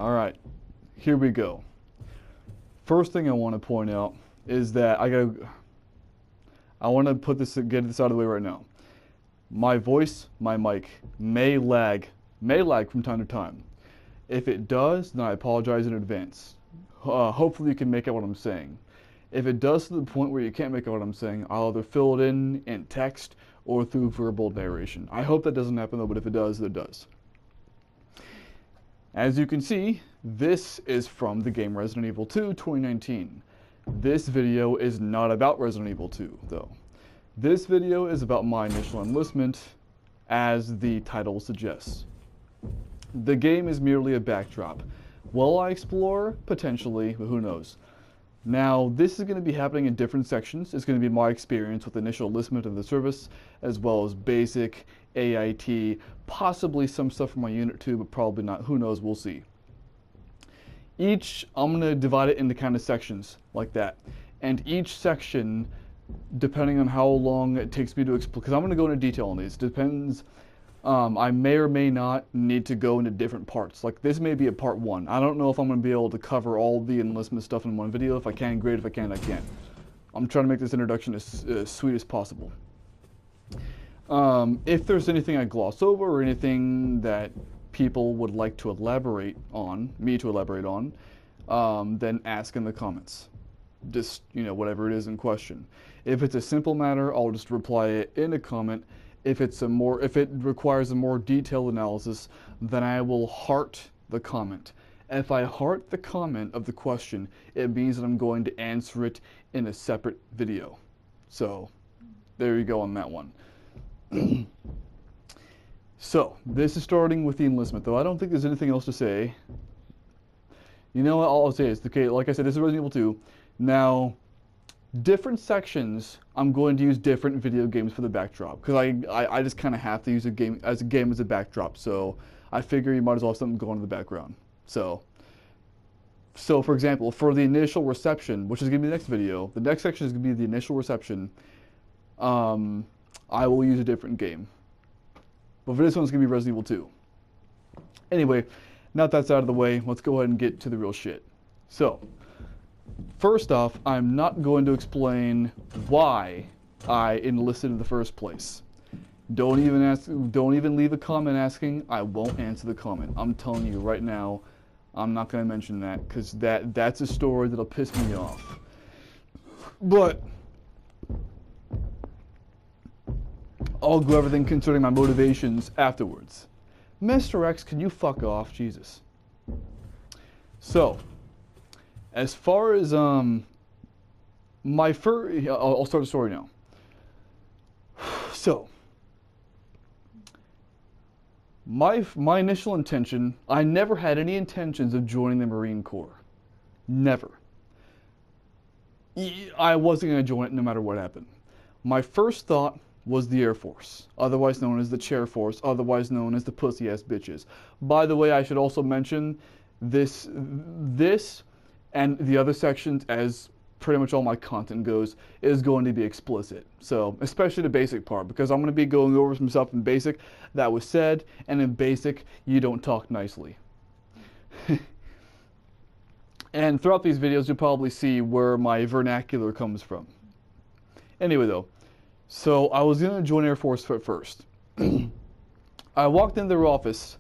All right, here we go. First thing I want to point out is that I want to get this out of the way right now. My voice, my mic may lag from time to time. If it does, then I apologize in advance. Hopefully you can make out what I'm saying. If it does to the point where you can't make out what I'm saying, I'll either fill it in text or through verbal narration. I hope that doesn't happen though, but if it does, it does. As you can see, this is from the game Resident Evil 2 2019. This video is not about Resident Evil 2 though. This video is about my initial enlistment, as the title suggests. The game is merely a backdrop. Will I explore? Potentially, but who knows. Now, this is going to be happening in different sections. It's going to be my experience with initial enlistment of the service, as well as basic, AIT, possibly some stuff from my Unit 2, but probably not. Who knows? We'll see. I'm going to divide it into kind of sections like that. And each section, depending on how long it takes me to explain, because I'm going to go into detail on these, depends. I may or may not need to go into different parts. Like this may be a part 1. I don't know if I'm going to be able to cover all the enlistment stuff in one video. If I can, great. If I can't, I can't. I'm trying to make this introduction as sweet as possible. If there's anything I gloss over or anything that people would like to elaborate on, then ask in the comments. Just, whatever it is in question. If it's a simple matter, I'll just reply it in a comment. If it requires a more detailed analysis, then I will heart the comment. If I heart the comment of the question, it means that I'm going to answer it in a separate video. So, there you go on that one. So, this is starting with the enlistment, though I don't think there's anything else to say. You know what, all I'll say is, okay, like I said, this is Resident Evil 2. Now, different sections, I'm going to use different video games for the backdrop, because I just kind of have to use a game as a backdrop, so I figure you might as well have something going in the background. So for example, for the initial reception, which is going to be the next video, the next section is going to be the initial reception, I will use a different game. But for this one, it's going to be Resident Evil 2. Anyway, now that that's out of the way, let's go ahead and get to the real shit. So, first off, I'm not going to explain why I enlisted in the first place. Don't even leave a comment asking. I won't answer the comment. I'm telling you right now, I'm not going to mention that, because that's a story that'll piss me off. But I'll go everything concerning my motivations afterwards. Mr. X, can you fuck off? Jesus. So, as far as I'll start the story now. So, my initial intention, I never had any intentions of joining the Marine Corps. Never. I wasn't going to join it no matter what happened. My first thought was the Air Force, otherwise known as the Chair Force, otherwise known as the pussy-ass bitches. By the way, I should also mention this and the other sections, as pretty much all my content goes, is going to be explicit. So, especially the basic part, because I'm going to be going over some stuff in basic that was said, and in basic, you don't talk nicely. And throughout these videos, you'll probably see where my vernacular comes from. Anyway, though, so I was going to join Air Force at first. I walked in their office,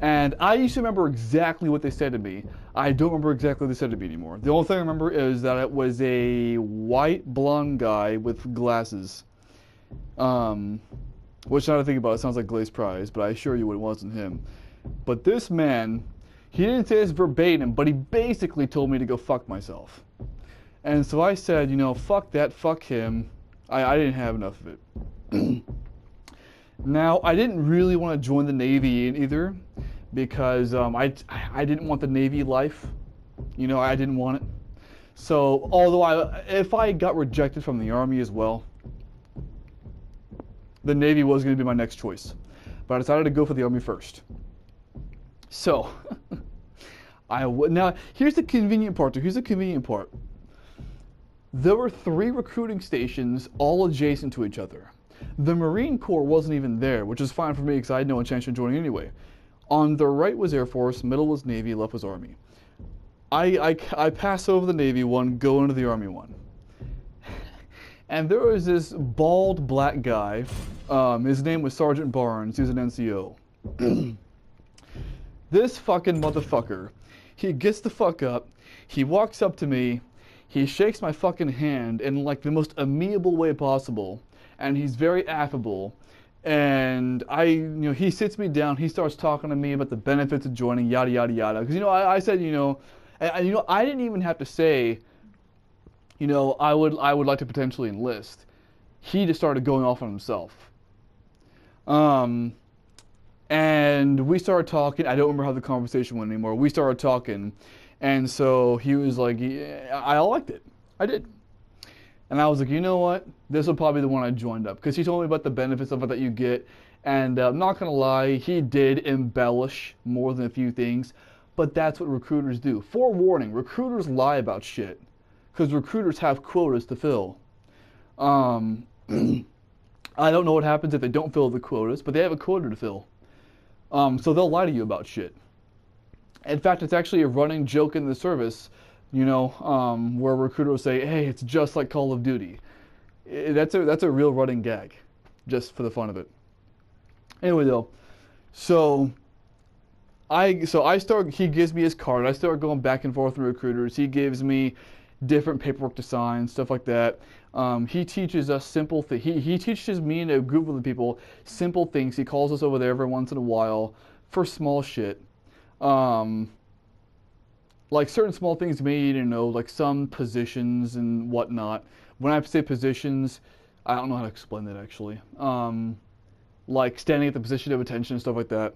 and I used to remember exactly what they said to me. I don't remember exactly what they said to me anymore. The only thing I remember is that it was a white blonde guy with glasses. Which now that I think about it, sounds like Glaze Prize, but I assure you it wasn't him. But this man, he didn't say this verbatim, but he basically told me to go fuck myself. And so I said, fuck that, fuck him. I didn't have enough of it. Now, I didn't really want to join the Navy either, because I didn't want the Navy life. I didn't want it. So, although if I got rejected from the Army as well, the Navy was going to be my next choice. But I decided to go for the Army first. So, now, here's the convenient part. There were 3 recruiting stations all adjacent to each other. The Marine Corps wasn't even there, which is fine for me because I had no intention of joining anyway. On the right was Air Force, middle was Navy, left was Army. I pass over the Navy one, go into the Army one. And there was this bald black guy. His name was Sergeant Barnes. He was an NCO. This fucking motherfucker. He gets the fuck up. He walks up to me. He shakes my fucking hand in like the most amiable way possible. And he's very affable. And he sits me down. He starts talking to me about the benefits of joining, yada, yada, yada. Because, I said, I didn't even have to say, I would like to potentially enlist. He just started going off on himself. And we started talking. I don't remember how the conversation went anymore. We started talking. And so he was like, yeah, I liked it. I did. And I was like, you know what? This will probably be the one I joined up. Because he told me about the benefits of it that you get. And I'm not going to lie, he did embellish more than a few things. But that's what recruiters do. Forewarning, recruiters lie about shit. Because recruiters have quotas to fill. I don't know what happens if they don't fill the quotas, but they have a quota to fill. So they'll lie to you about shit. In fact, it's actually a running joke in the service, where recruiters will say, hey, it's just like Call of Duty. That's a real running gag, just for the fun of it. Anyway, though, he gives me his card. I start going back and forth with recruiters. He gives me different paperwork to sign, stuff like that. He teaches us simple things. He teaches me and a group of the people simple things. He calls us over there every once in a while for small shit. Like certain small things you may need to know, like some positions and whatnot. When I say positions, I don't know how to explain that actually. Like standing at the position of attention and stuff like that.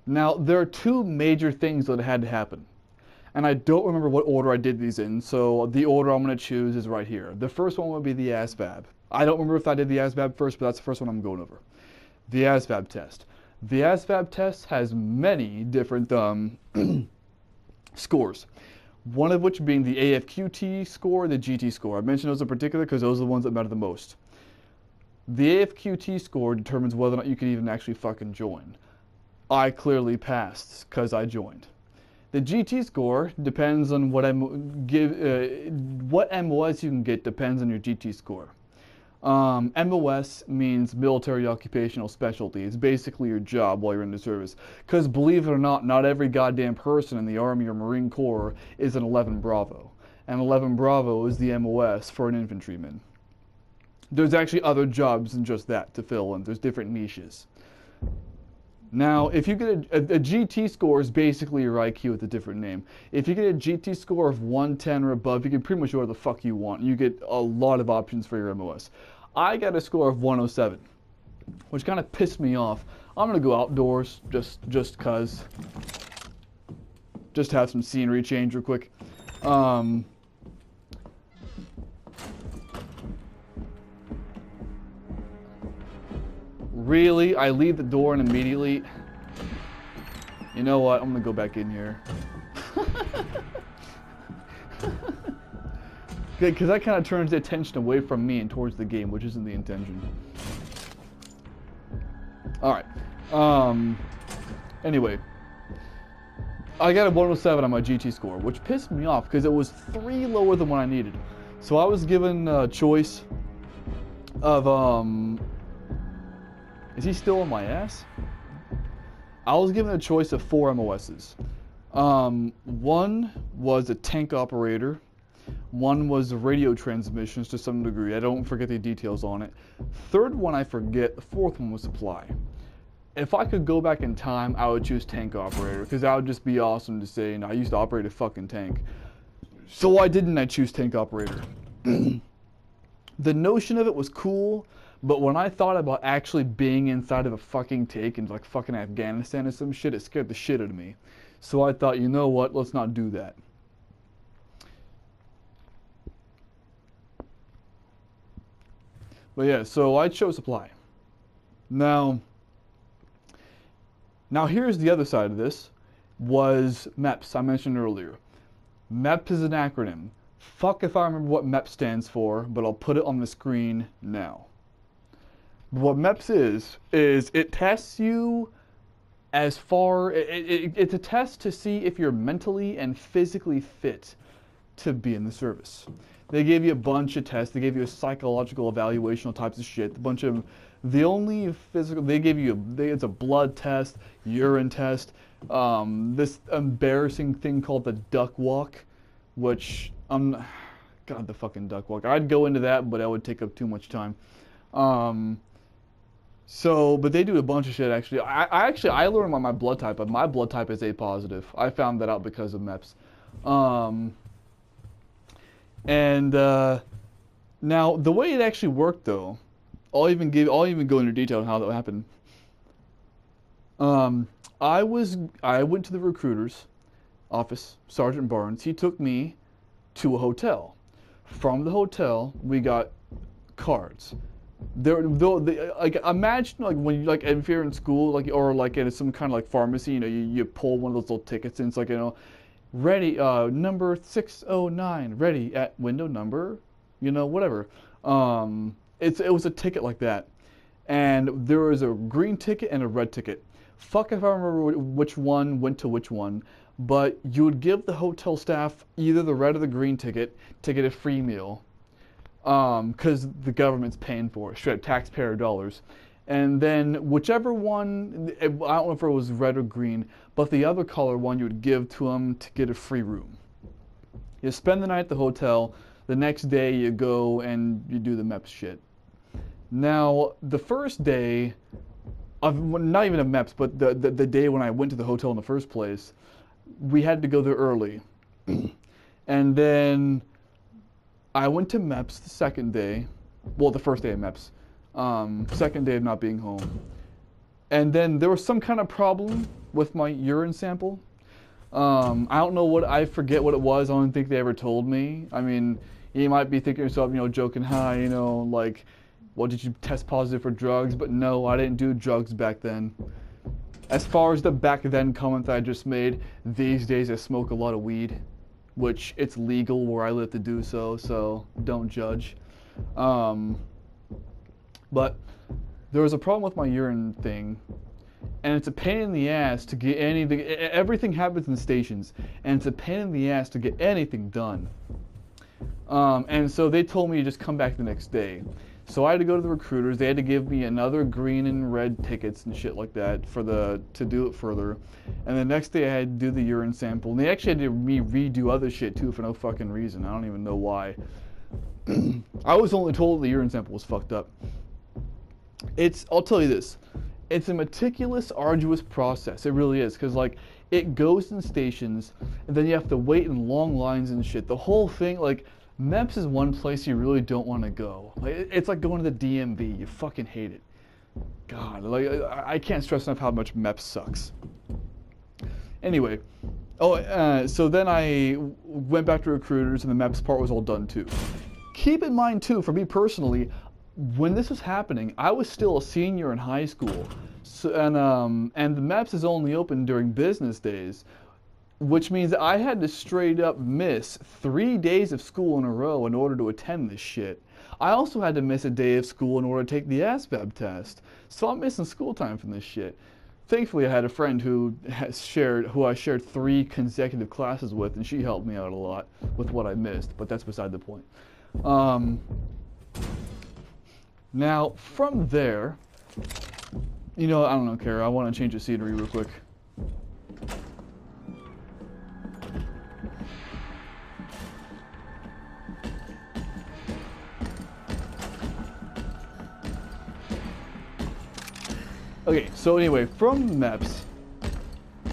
Now, there are two major things that had to happen. And I don't remember what order I did these in, so the order I'm going to choose is right here. The first one would be the ASVAB. I don't remember if I did the ASVAB first, but that's the first one I'm going over. The ASVAB test. The ASVAB test has many different scores. One of which being the AFQT score and the GT score. I mentioned those in particular because those are the ones that matter the most. The AFQT score determines whether or not you can even actually fucking join. I clearly passed because I joined. The GT score depends on what MOS you can get depends on your GT score. MOS means military occupational specialty. It's basically your job while you're in the service. Because believe it or not, not every goddamn person in the Army or Marine Corps is an 11 Bravo. And 11 Bravo is the MOS for an infantryman. There's actually other jobs than just that to fill in. There's different niches. Now, if you get a GT score is basically your IQ with a different name. If you get a GT score of 110 or above, you can pretty much do whatever the fuck you want. You get a lot of options for your MOS. I got a score of 107, which kind of pissed me off. I'm going to go outdoors just cause. Just have some scenery change real quick. Really? I leave the door and immediately... You know what? I'm going to go back in here. Good, because that kind of turns the attention away from me and towards the game, which isn't the intention. Alright. Anyway. I got a 107 on my GT score, which pissed me off because it was 3 lower than what I needed. So I was given a choice of, Is he still on my ass? I was given a choice of 4 MOSs. One was a tank operator. One was radio transmissions to some degree. I don't forget the details on it. Third one I forget. The fourth one was supply. If I could go back in time, I would choose tank operator because that would just be awesome to say, I used to operate a fucking tank. So why didn't I choose tank operator? The notion of it was cool. But when I thought about actually being inside of a fucking tank in like fucking Afghanistan or some shit, it scared the shit out of me. So I thought, you know what, let's not do that. But yeah, so I chose supply. Now here's the other side of this, was MEPS, I mentioned earlier. MEPS is an acronym. Fuck if I remember what MEPS stands for, but I'll put it on the screen now. What MEPS is it tests you as far, it's a test to see if you're mentally and physically fit to be in the service. They gave you a bunch of tests. They gave you a psychological evaluation, all types of shit. A bunch of, the only physical, they gave you, it's a blood test, urine test, this embarrassing thing called the duck walk, which, God, the fucking duck walk. I'd go into that, but that would take up too much time. But they do a bunch of shit, actually. I learned my blood type, but my blood type is A positive. I found that out because of MEPS. Now the way it actually worked, though, I'll even go into detail on how that happened. I went to the recruiter's office, Sergeant Barnes. He took me to a hotel. From the hotel, we got cards. Like, imagine like when you, like, if you're in school, like, or like in some kind of like pharmacy, you know, you pull one of those little tickets and it's like, you know, ready, number 609, ready at window number, you know, whatever. It was a ticket like that, and there was a green ticket and a red ticket. Fuck if I remember which one went to which one, but you would give the hotel staff either the red or the green ticket to get a free meal, because the government's paying for it, straight taxpayer dollars. And then whichever one, I don't know if it was red or green, but the other color one you would give to them to get a free room. You spend the night at the hotel, the next day you go and you do the MEPS shit. Now, the first day, not even a MEPS, but the day when I went to the hotel in the first place, we had to go there early. And then I went to MEPS the second day, well, the first day of MEPS, second day of not being home. And then there was some kind of problem with my urine sample. I don't know I forget what it was. I don't think they ever told me. I mean, you might be thinking to yourself, you know, joking, hi, you know, like, well, did you test positive for drugs? But no, I didn't do drugs back then. As far as the back then comment that I just made, these days I smoke a lot of weed, which it's legal where I live to do so, so don't judge. But there was a problem with my urine thing, and it's a pain in the ass to get anything. Everything happens in stations, and it's a pain in the ass to get anything done. And so they told me to just come back the next day. So I had to go to the recruiters. They had to give me another green and red tickets and shit like that to do it further. And the next day I had to do the urine sample. And they actually had to redo other shit too for no fucking reason. I don't even know why. I was only told the urine sample was fucked up. I'll tell you this, it's a meticulous, arduous process. It really is, because like it goes in stations, and then you have to wait in long lines and shit. The whole thing, like, MEPS is one place you really don't want to go. Like, it's like going to the DMV. You fucking hate it. God, like, I can't stress enough how much MEPS sucks. Anyway, so then I went back to recruiters, and the MEPS part was all done too. Keep in mind too, for me personally, when this was happening, I was still a senior in high school, so, and the MEPS is only open during business days, which means that I had to straight up miss 3 days of school in a row in order to attend this shit. I also had to miss a day of school in order to take the ASVAB test, so I'm missing school time from this shit. Thankfully, I had a friend who I shared 3 consecutive classes with, and she helped me out a lot with what I missed, but that's beside the point. Now, from there, you know, I don't care. I want to change the scenery real quick. Okay, so anyway, from MEPS,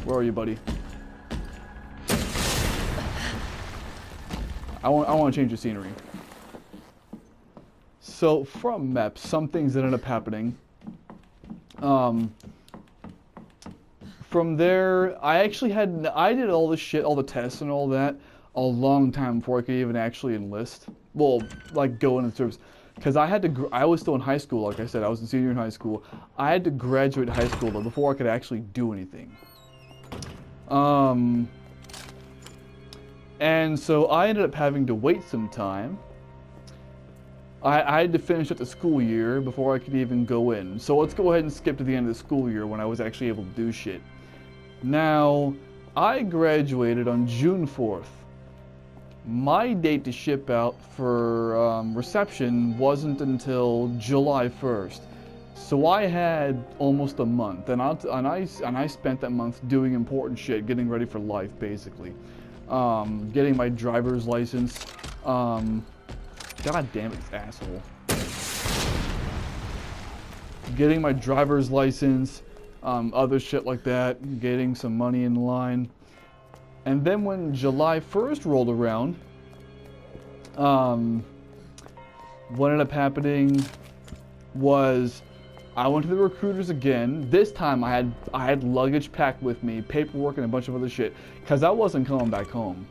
where are you, buddy? I want to change the scenery. So from MEPS, some things that ended up happening. From there, I did all this shit, all the tests and all that, a long time before I could even actually enlist. Well, like go into the service. Because I was still in high school, like I said, I was a senior in high school. I had to graduate high school though before I could actually do anything. And so I ended up having to wait some time. I had to finish up the school year before I could even go in. So let's go ahead and skip to the end of the school year when I was actually able to do shit. Now, I graduated on June 4th. My date to ship out for reception wasn't until July 1st. So I had almost a month, and I spent that month doing important shit, getting ready for life, basically. Getting my driver's license. God damn it, this asshole. Getting my driver's license, other shit like that, getting some money in line. And then when July 1st rolled around, what ended up happening was I went to the recruiters again. This time I had luggage packed with me, paperwork and a bunch of other shit, because I wasn't coming back home.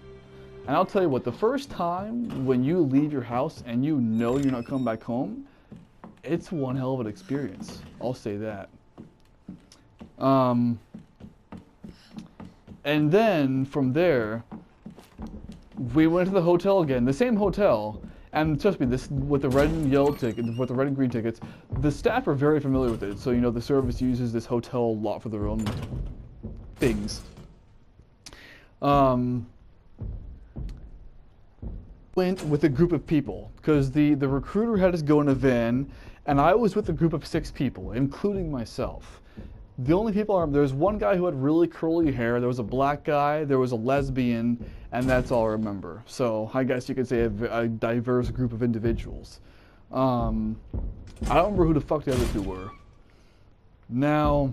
And I'll tell you what, the first time when you leave your house and you know you're not coming back home, it's one hell of an experience. I'll say that. And then from there, we went to the hotel again, the same hotel. And trust me, this with the red and yellow ticket, with the red and green tickets, the staff are very familiar with it. So you know the service uses this hotel a lot for their own things. Went with a group of people because the recruiter had us go in a van, and I was with a group of 6 people, including myself. The only people there was one guy who had really curly hair, there was a black guy, there was a lesbian, and that's all I remember. So I guess you could say a diverse group of individuals. I don't remember who the fuck the other 2 were. Now,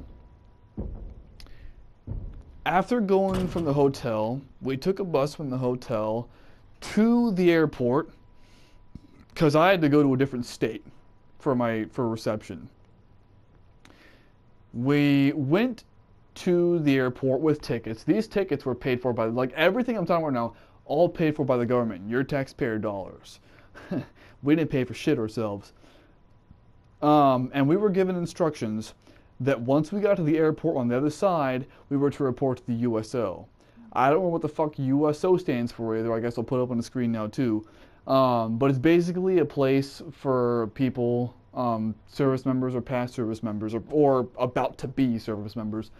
after going from the hotel, we took a bus from the hotel to the airport because I had to go to a different state for reception. We went to the airport with tickets. These tickets were paid for by, like everything I'm talking about now, all paid for by the government, your taxpayer dollars. We didn't pay for shit ourselves. And we were given instructions that once we got to the airport on the other side, we were to report to the USO. I don't know what the fuck USO stands for either. I guess I'll put it up on the screen now too. But it's basically a place for people, service members or past service members or about to be service members,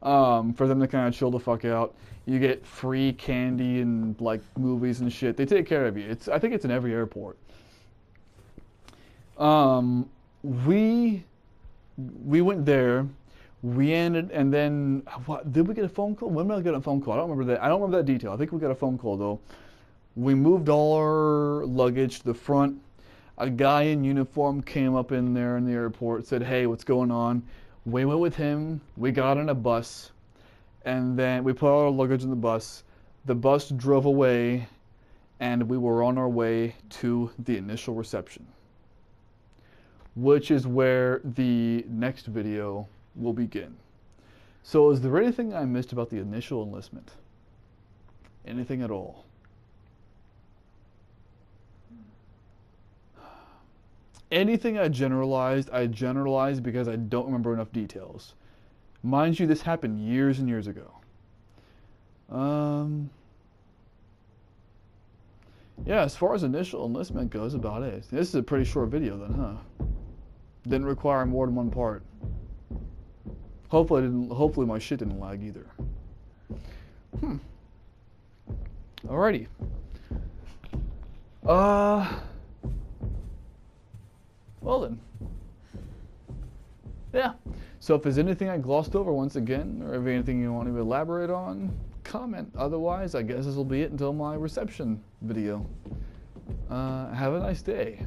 for them to kind of chill the fuck out. You get free candy and like movies and shit. They take care of you. I think it's in every airport. We went there. We ended, and then what, did we get a phone call? When did I get a phone call? I don't remember that. I don't remember that detail. I think we got a phone call though. We moved all our luggage to the front. A guy in uniform came up in there in the airport, said, "Hey, what's going on?" We went with him. We got on a bus, and then we put all our luggage in the bus. The bus drove away, and we were on our way to the initial reception, which is where the next video will begin. So is there anything I missed about the initial enlistment? Anything at all? Anything I generalized because I don't remember enough details. Mind you, this happened years and years ago. Yeah, as far as initial enlistment goes, about it. This is a pretty short video then, huh? Didn't require more than one part. Hopefully my shit didn't lag either. Alrighty. Well then. Yeah. So if there's anything I glossed over once again, or if anything you want to elaborate on, comment. Otherwise, I guess this will be it until my reception video. Have a nice day.